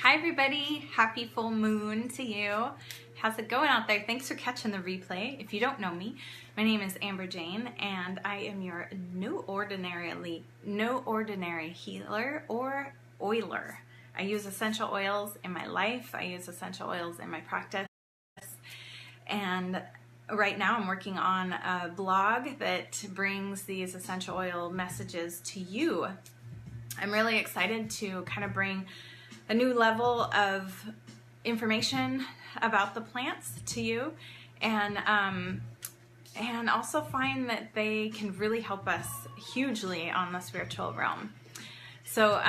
Hi everybody, happy full moon to you. How's it going out there? Thanks for catching the replay. If you don't know me, my name is Amber Jane and I am your no ordinary healer or oiler. I use essential oils in my life. I use essential oils in my practice. And right now I'm working on a blog that brings these essential oil messages to you. I'm really excited to kind of bring a new level of information about the plants to you, and also find that they can really help us hugely on the spiritual realm. So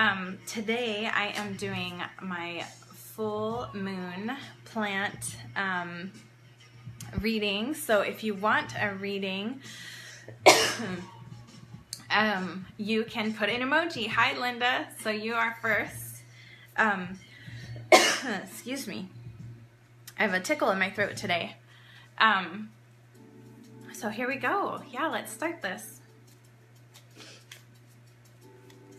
today I am doing my full moon plant reading. So if you want a reading, you can put an emoji. Hi Linda, so you are first. Excuse me. I have a tickle in my throat today. So here we go. Yeah, let's start this.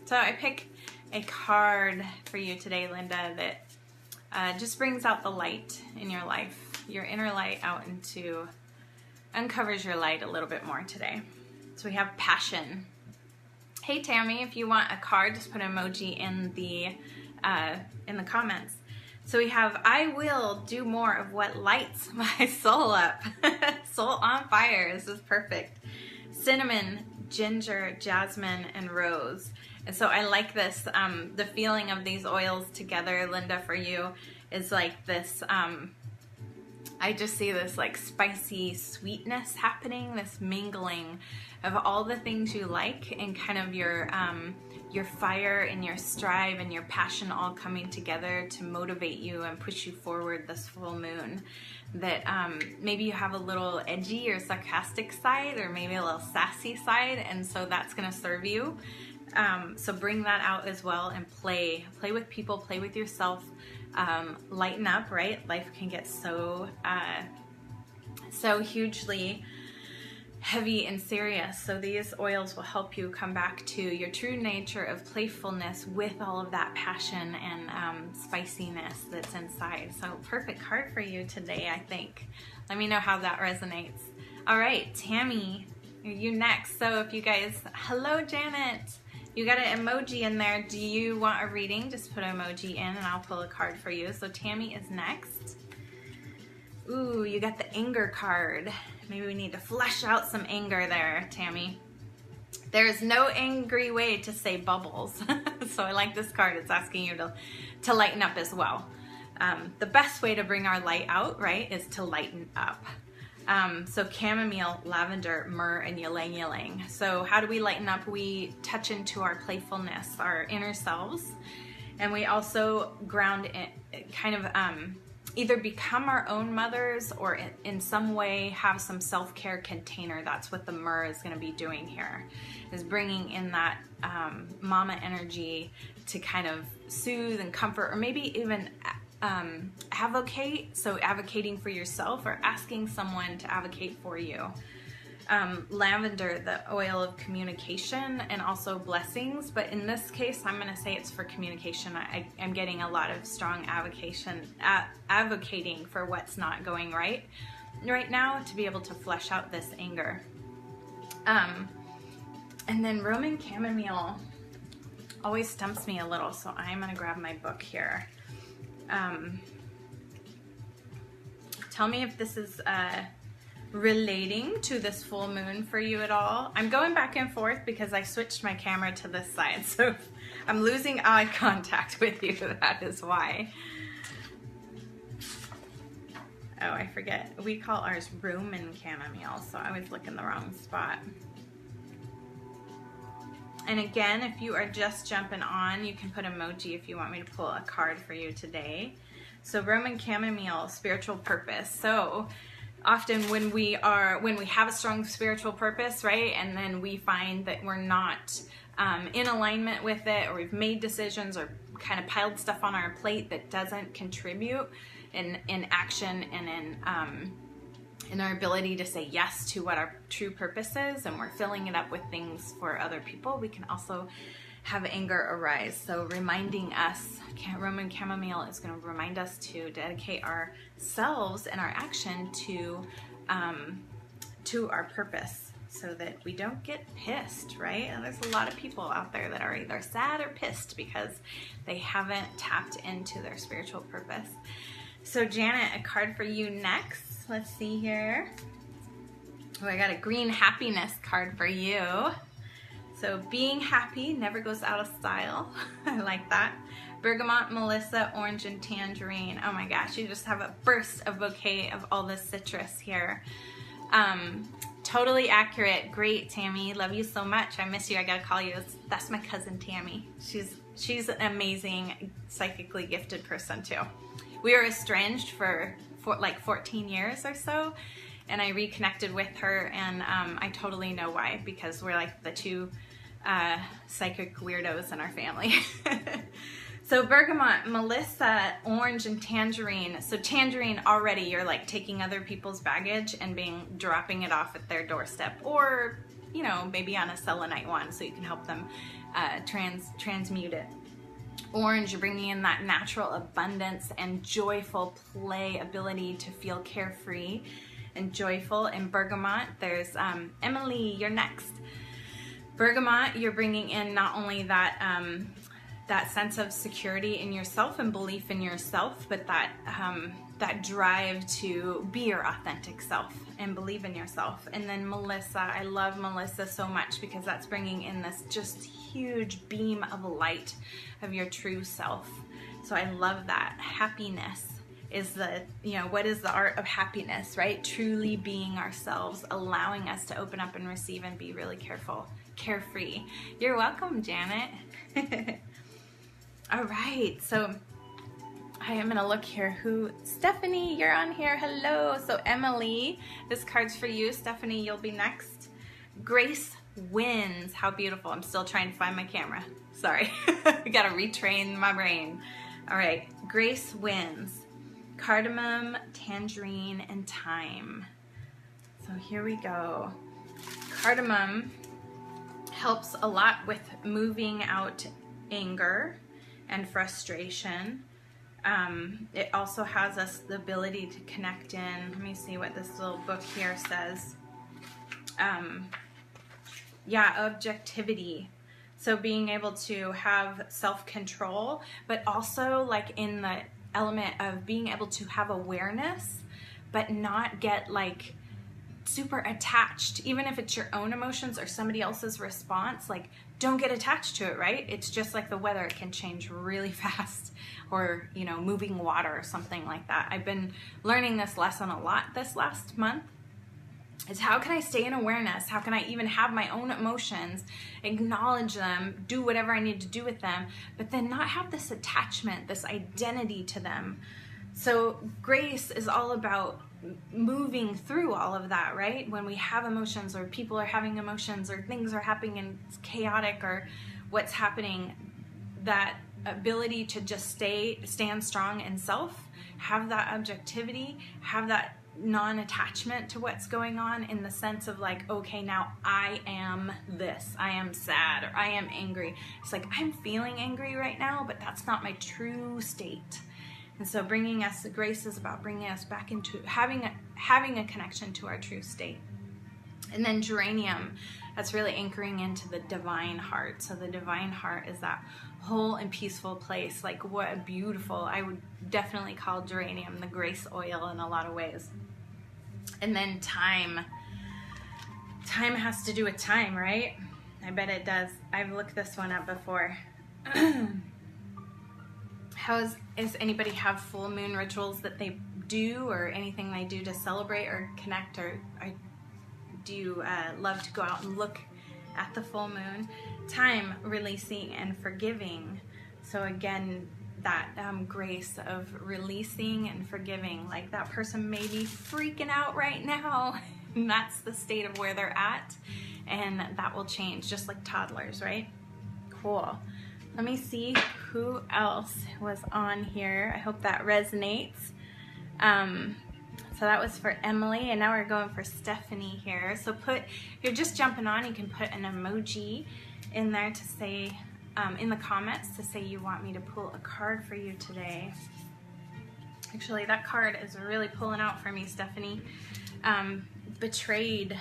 So I pick a card for you today, Linda, that just brings out the light in your life, your inner light out into, uncovers your light a little bit more today. So we have passion. Hey Tammy, if you want a card, just put an emoji in the comments. So we have, I will do more of what lights my soul up. Soul on fire. This is perfect. Cinnamon, ginger, jasmine, and rose. And so I like this, the feeling of these oils together, Linda, for you is like this, I just see this like spicy sweetness happening, this mingling of all the things you like and kind of your fire and your strive and your passion all coming together to motivate you and push you forward this full moon. That maybe you have a little edgy or sarcastic side, or maybe a little sassy side, and so that's going to serve you. So bring that out as well and play with people, play with yourself, lighten up, right? Life can get so hugely heavy and serious. So these oils will help you come back to your true nature of playfulness with all of that passion and spiciness that's inside. So perfect card for you today, I think. Let me know how that resonates. All right, Tammy, you next. So if you guys, hello Janet, you got an emoji in there. Do you want a reading? Just put an emoji in and I'll pull a card for you. So Tammy is next. Ooh, you got the anger card. Maybe we need to flesh out some anger there, Tammy. There's no angry way to say bubbles. So I like this card. It's asking you to lighten up as well. The best way to bring our light out, right, is to lighten up. So chamomile, lavender, myrrh, and ylang ylang. So how do we lighten up? We touch into our playfulness, our inner selves, and we also ground it, kind of either become our own mothers or in some way have some self-care container. That's what the myrrh is going to be doing here, is bringing in that mama energy to kind of soothe and comfort, or maybe even advocate. So advocating for yourself or asking someone to advocate for you. Lavender, the oil of communication and also blessings, but in this case I'm going to say it's for communication. I'm getting a lot of strong advocating for what's not going right now to be able to flesh out this anger. And then Roman chamomile always stumps me a little, so I'm going to grab my book here. Tell me if this is relating to this full moon for you at all. I'm going back and forth because I switched my camera to this side, so if I'm losing eye contact with you, that is why. Oh, I forget. We call ours Roman chamomile, so I always look in the wrong spot. And again, if you are just jumping on, you can put emoji if you want me to pull a card for you today. So Roman chamomile, spiritual purpose. So often when we have a strong spiritual purpose, right, and then we find that we're not in alignment with it, or we've made decisions or kind of piled stuff on our plate that doesn't contribute in action and in our ability to say yes to what our true purpose is, and we're filling it up with things for other people, we can also have anger arise. So reminding us, Roman chamomile is going to remind us to dedicate ourselves and our action to our purpose, so that we don't get pissed, right? And there's a lot of people out there that are either sad or pissed because they haven't tapped into their spiritual purpose. So Janet, a card for you next. Let's see here. Oh, I got a green happiness card for you. So being happy never goes out of style. I like that. Bergamot, Melissa, orange, and tangerine. Oh my gosh, you just have a bouquet of all this citrus here. Totally accurate. Great, Tammy. Love you so much. I miss you. I gotta call you. That's my cousin Tammy. She's an amazing, psychically gifted person too. We were estranged for like 14 years or so, and I reconnected with her, and I totally know why, because we're like the two psychic weirdos in our family. So bergamot, Melissa, orange, and tangerine. So tangerine, already you're like taking other people's baggage and dropping it off at their doorstep, or you know, maybe on a selenite one, so you can help them transmute it. Orange, you're bringing in that natural abundance and joyful play ability to feel carefree and joyful. And bergamot, there's Emily, you're next. Bergamot, you're bringing in not only that that sense of security in yourself and belief in yourself, but that that drive to be your authentic self and believe in yourself. And then Melissa, I love Melissa so much because that's bringing in this just huge beam of light of your true self. So I love that. Happiness is the, you know, what is the art of happiness, right? Truly being ourselves, allowing us to open up and receive and be really carefree. You're welcome, Janet. All right, so I am gonna look here. Stephanie, you're on here. Hello. So Emily, this card's for you. Stephanie, you'll be next. Grace wins. How beautiful. I'm still trying to find my camera. Sorry. I gotta retrain my brain. All right, Grace wins. Cardamom, tangerine, and thyme. So here we go. Cardamom helps a lot with moving out anger and frustration. It also has us the ability to connect in. Let me see what this little book here says. Yeah, objectivity. So being able to have self-control, but also like in the element of being able to have awareness, but not get like super attached, even if it's your own emotions or somebody else's response. Like, don't get attached to it, right? It's just like the weather, it can change really fast, or, you know, moving water or something like that. I've been learning this lesson a lot this last month. Is how can I stay in awareness? How can I even have my own emotions, acknowledge them, do whatever I need to do with them, but then not have this attachment, this identity to them. So grace is all about moving through all of that, right? When we have emotions, or people are having emotions, or things are happening and it's chaotic, or what's happening, that ability to just stand strong in self, have that objectivity, have that non-attachment to what's going on, in the sense of like, okay, now I am this, I am sad, or I am angry. It's like, I'm feeling angry right now, but that's not my true state. And so bringing us, grace is about bringing us back into having a connection to our true state. And then geranium, that's really anchoring into the divine heart. So the divine heart is that whole and peaceful place. Like, what a beautiful, I would definitely call geranium the grace oil in a lot of ways. And then thyme. Thyme has to do with time, right? I bet it does. I've looked this one up before. Does anybody have full moon rituals that they do, or anything they do to celebrate or connect, or do you love to go out and look at the full moon? Thyme, releasing and forgiving. So again, that grace of releasing and forgiving. Like, that person may be freaking out right now, and that's the state of where they're at, and that will change, just like toddlers, right? Cool. Let me see who else was on here. I hope that resonates. So that was for Emily, and now we're going for Stephanie here. So if you're just jumping on, you can put an emoji in there to say in the comments to say you want me to pull a card for you today. Actually, that card is really pulling out for me, Stephanie. Betrayed.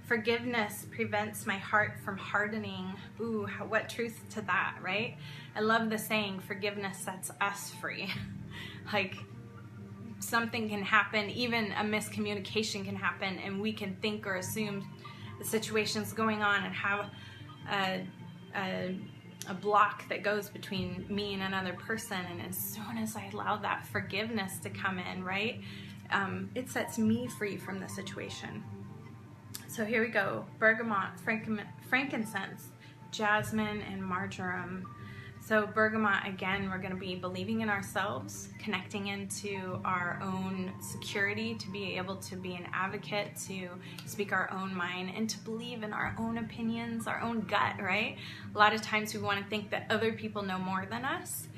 Forgiveness prevents my heart from hardening. Ooh, what truth to that, right? I love the saying, forgiveness sets us free. Like, something can happen, even a miscommunication can happen, and we can think or assume the situation's going on and have a block that goes between me and another person. And as soon as I allow that forgiveness to come in, right, it sets me free from the situation. So here we go. Bergamot, frankincense, jasmine, and marjoram. So bergamot, again, we're going to be believing in ourselves, connecting into our own security, to be able to be an advocate, to speak our own mind, and to believe in our own opinions, our own gut, right? A lot of times we want to think that other people know more than us.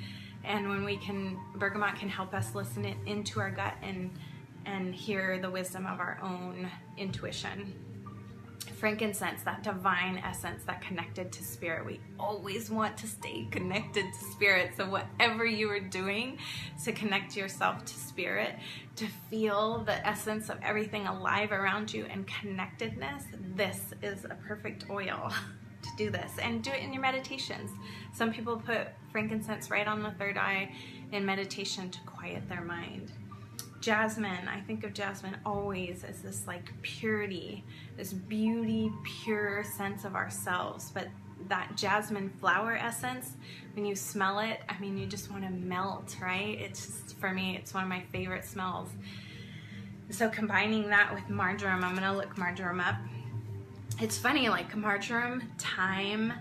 And when we can, bergamot can help us listen into our gut and hear the wisdom of our own intuition. Frankincense, that divine essence, that connected to spirit. We always want to stay connected to spirit. So whatever you are doing to connect yourself to spirit, to feel the essence of everything alive around you and connectedness, this is a perfect oil to do this. And do it in your meditations. Some people put frankincense right on the third eye in meditation to quiet their mind. Jasmine, I think of jasmine always as this like purity, this beauty, pure sense of ourselves. But that jasmine flower essence, when you smell it, I mean, you just want to melt, right? It's just, for me, it's one of my favorite smells. So combining that with marjoram, I'm going to look marjoram up. It's funny, like marjoram, thyme,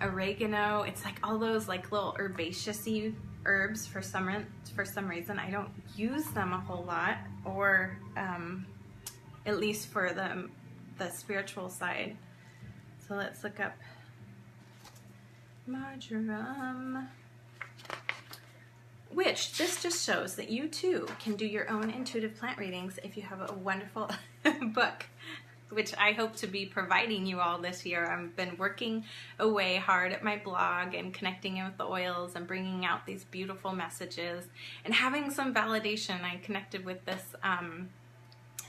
oregano, it's like all those like little herbaceous-y herbs. For some reason I don't use them a whole lot, or at least for the spiritual side. So let's look up marjoram, which this just shows that you too can do your own intuitive plant readings if you have a wonderful book, which I hope to be providing you all this year. I've been working away hard at my blog and connecting in with the oils and bringing out these beautiful messages and having some validation. I connected with this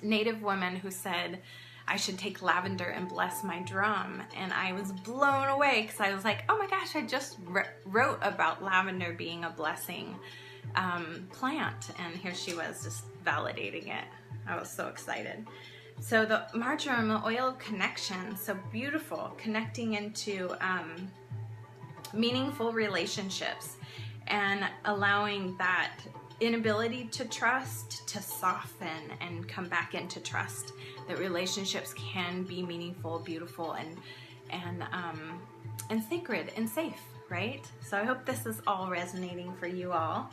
native woman who said I should take lavender and bless my drum. And I was blown away because I was like, oh my gosh, I just wrote about lavender being a blessing plant. And here she was just validating it. I was so excited. So the marjoram, the oil of connection, so beautiful, connecting into meaningful relationships and allowing that inability to trust to soften and come back into trust, that relationships can be meaningful, beautiful, and sacred and safe, right? So I hope this is all resonating for you all.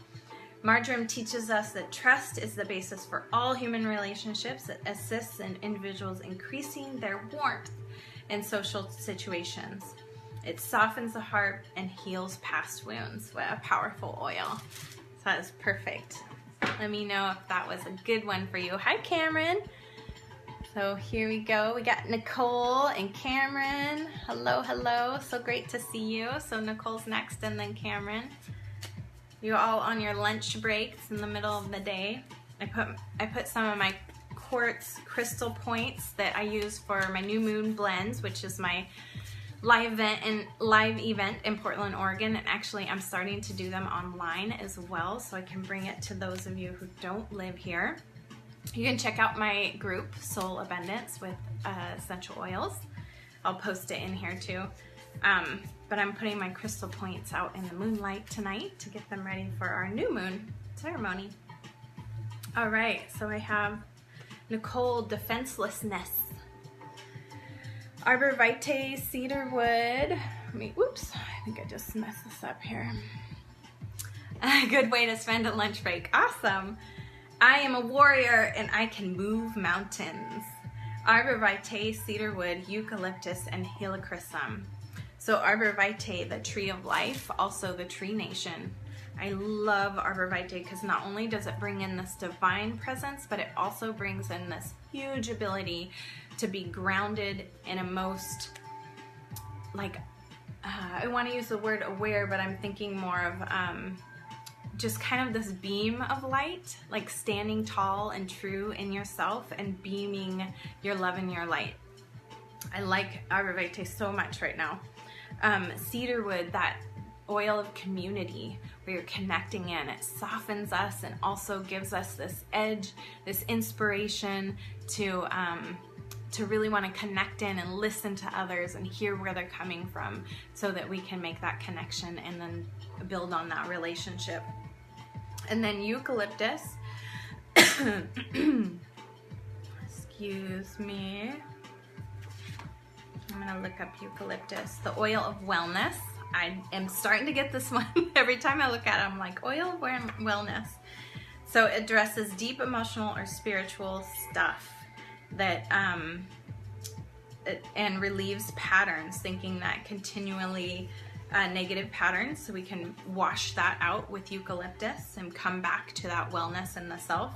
Marjoram teaches us that trust is the basis for all human relationships. It assists in individuals increasing their warmth in social situations. It softens the heart and heals past wounds. What a powerful oil. So that is perfect. Let me know if that was a good one for you. Hi, Cameron. So here we go. We got Nicole and Cameron. Hello, hello. So great to see you. So Nicole's next and then Cameron. You all on your lunch breaks in the middle of the day. I put some of my quartz crystal points that I use for my new moon blends, which is my live event in Portland, Oregon. And actually I'm starting to do them online as well, so I can bring it to those of you who don't live here. You can check out my group, Soul Abundance, with essential oils. I'll post it in here too. But I'm putting my crystal points out in the moonlight tonight to get them ready for our new moon ceremony. All right, so I have Nicole, defenselessness. Arbor Vitae, cedarwood. Whoops, I think I just messed this up here. A good way to spend a lunch break. Awesome. I am a warrior and I can move mountains. Arbor Vitae, cedarwood, eucalyptus, and helichrysum. So Arbor Vitae, the tree of life, also the tree nation. I love Arbor Vitae because not only does it bring in this divine presence, but it also brings in this huge ability to be grounded in a most like I want to use the word aware, but I'm thinking more of just kind of this beam of light, like standing tall and true in yourself and beaming your love and your light. I like Agua Viente so much right now. Cedarwood, that oil of community where you're connecting in, it softens us and also gives us this edge, this inspiration to really want to connect in and listen to others and hear where they're coming from so that we can make that connection and then build on that relationship. And then eucalyptus, excuse me, I'm gonna look up eucalyptus, the oil of wellness. I am starting to get this one. Every time I look at it, I'm like, oil of wellness. So it addresses deep emotional or spiritual stuff that and relieves patterns, thinking that continually negative patterns, so we can wash that out with eucalyptus and come back to that wellness in the self.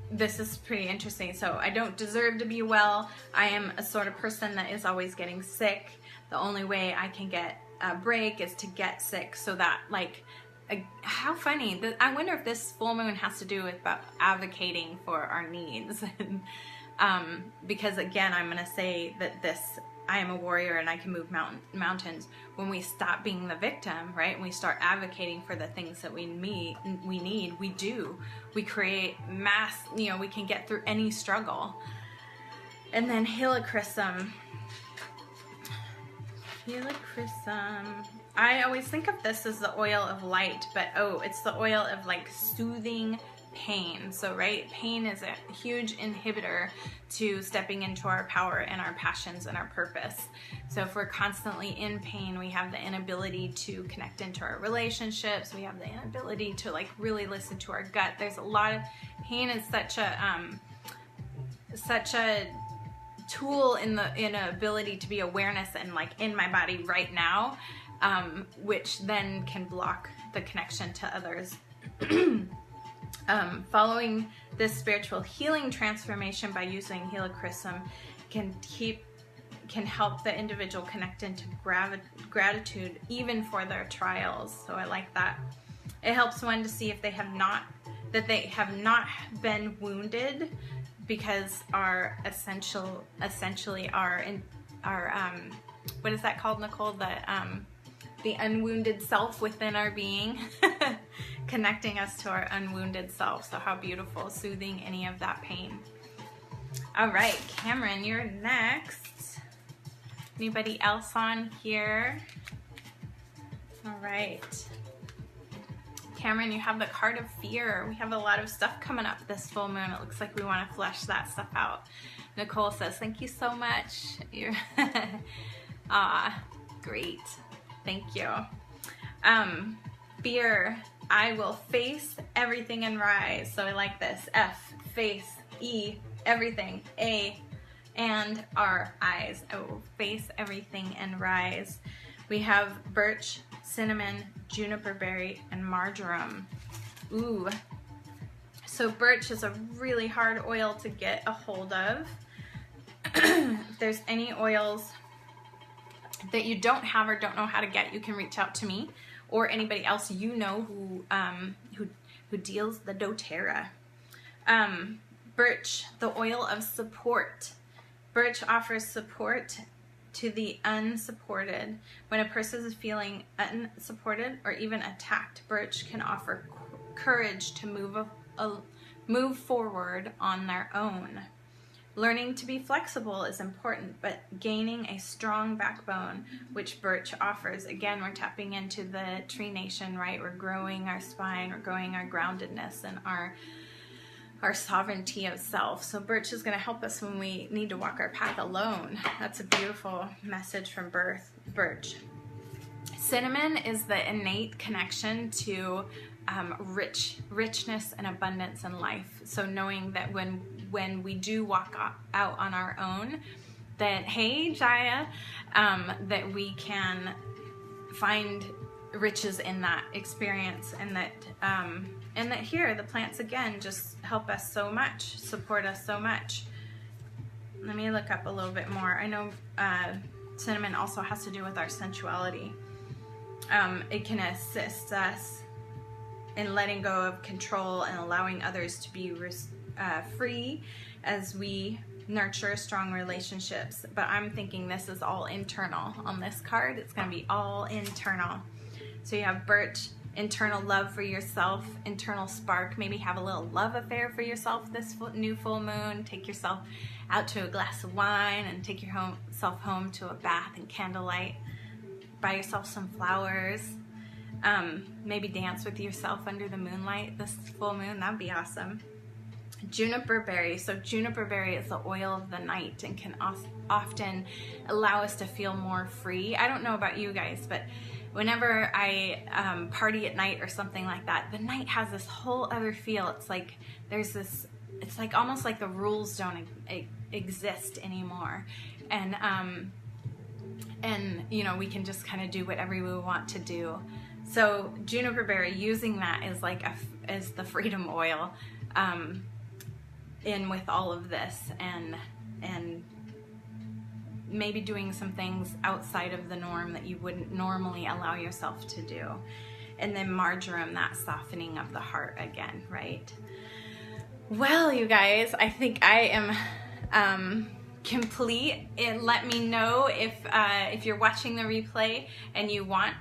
This is pretty interesting. So I don't deserve to be well. I am a sort of person that is always getting sick. The only way I can get a break is to get sick, so that, like, how funny. I wonder if this full moon has to do with about advocating for our needs. Because again, I'm going to say that I am a warrior and I can move mountains. When we stop being the victim, right? When we start advocating for the things that we need, we create mass, we can get through any struggle. And then helichrysum. I always think of this as the oil of light, but it's the oil of like soothing pain. So, right, pain is a huge inhibitor to stepping into our power and our passions and our purpose. So if we're constantly in pain, we have the inability to connect into our relationships. We have the inability to like really listen to our gut. There's a lot of pain is such a tool in a ability to be awareness and like in my body right now, which then can block the connection to others. Following this spiritual healing transformation by using helichrysum can help the individual connect into gratitude even for their trials. So I like that. It helps one to see if they have not been wounded, because our essentially our what is that called, Nicole? The unwounded self within our being, connecting us to our unwounded self. So how beautiful, soothing any of that pain. All right, Cameron, you're next. Anybody else on here? All right. Cameron, you have the card of fear. We have a lot of stuff coming up this full moon. It looks like we want to flesh that stuff out. Nicole says, thank you so much. You're great. Thank you. Fear, I will face everything and rise. So I like this. F, face. E, everything. A, and R, eyes. I will face everything and rise. We have birch, cinnamon, juniper berry, and marjoram. Ooh. So birch is a really hard oil to get a hold of. If there's any oils that you don't have or don't know how to get, you can reach out to me or anybody else who deals the doTERRA. Birch, the oil of support. Birch offers support to the unsupported. When a person is feeling unsupported or even attacked, birch can offer courage to move forward on their own. Learning to be flexible is important, but gaining a strong backbone, which birch offers. Again, we're tapping into the tree nation, right? We're growing our spine, we're growing our groundedness and our sovereignty of self. So birch is going to help us when we need to walk our path alone. That's a beautiful message from birch. Cinnamon is the innate connection to richness and abundance in life. So knowing that when we do walk out on our own, that, hey Jaya, that we can find riches in that experience, and that here the plants again just help us so much, support us so much. let me look up a little bit more. I know cinnamon also has to do with our sensuality. It can assist us in letting go of control and allowing others to be free as we nurture strong relationships. But I'm thinking this is all internal on this card. It's going to be all internal. So you have birch, internal love for yourself, internal spark. Maybe have a little love affair for yourself this new full moon. Take yourself out to a glass of wine and take yourself home to a bath and candlelight. Buy yourself some flowers. Maybe dance with yourself under the moonlight this full moon. That'd be awesome. Juniper berry. So juniper berry is the oil of the night and can often allow us to feel more free. I don't know about you guys, but whenever I party at night or something like that, the night has this whole other feel. It's like there's this, it's like almost like the rules don't exist anymore. And you know, we can just kind of do whatever we want to do. So juniper berry, using that is like as the freedom oil in with all of this, and maybe doing some things outside of the norm that you wouldn't normally allow yourself to do. And then marjoram, that softening of the heart again, right? Well, you guys, I think I am complete. Let me know if you're watching the replay and you want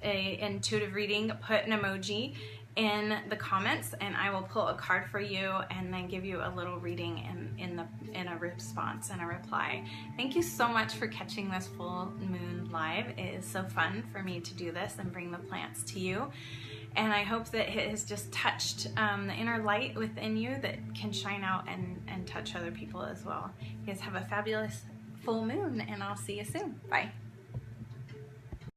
a intuitive reading, put an emoji in the comments and I will pull a card for you and then give you a little reading in a response and a reply. Thank you so much for catching this full moon live. It is so fun for me to do this and bring the plants to you. And I hope that it has just touched the inner light within you that can shine out and touch other people as well. You guys have a fabulous full moon and I'll see you soon. Bye.